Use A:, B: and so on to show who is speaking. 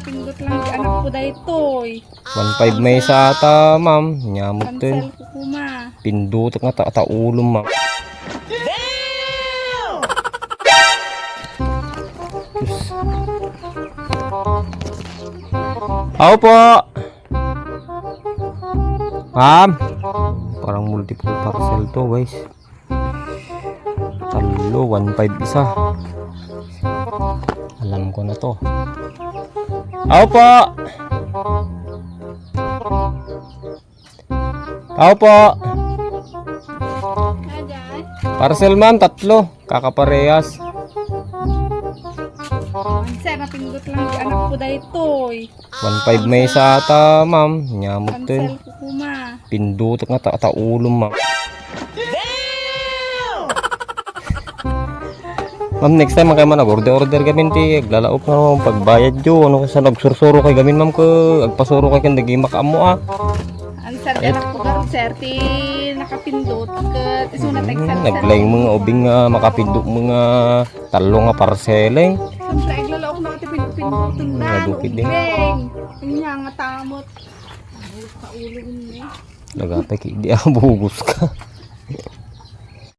A: napindot lang di anak ko daytoy.
B: 1.5 may sa ata, ma'am. Nyamot
A: Cancel
B: din.
A: ko kuma.
B: Pindot nga taulong, ma'am. Ako po. Ma'am. Parang multiple parcel to, guys. Talo, 1.5 isa. Alam ko na to. Ako po. Ako po.
A: Ayan.
B: Parcel, ma'am, 3. Kakaparehas.
A: Sir, napindot lang di anak ko daytoy.
B: 1.5 may sa ata, ma'am. Nyamot din.
A: Cancel ko kuma.
B: Pindot nga taulong, ma'am. Ma'am, next time kayo man nag-order gamin ti aglalaop na pagbayad yo ano sa nagsursuro kay gamin ma'am ko agpasuro kay kan dagi makaamo ah.
A: Ang sir anak ko garo sir ti nakapindot ket iso na tag sir.
B: Naglayng mga ubing nga makapindot mga talo nga parseleng.
A: Siyempre aglalaop na ti pindot-pindoton na.
B: Nadukit din.
A: Nya nga tamot. Ay, kaulog ni.
B: Lagapay ki di bugos ka.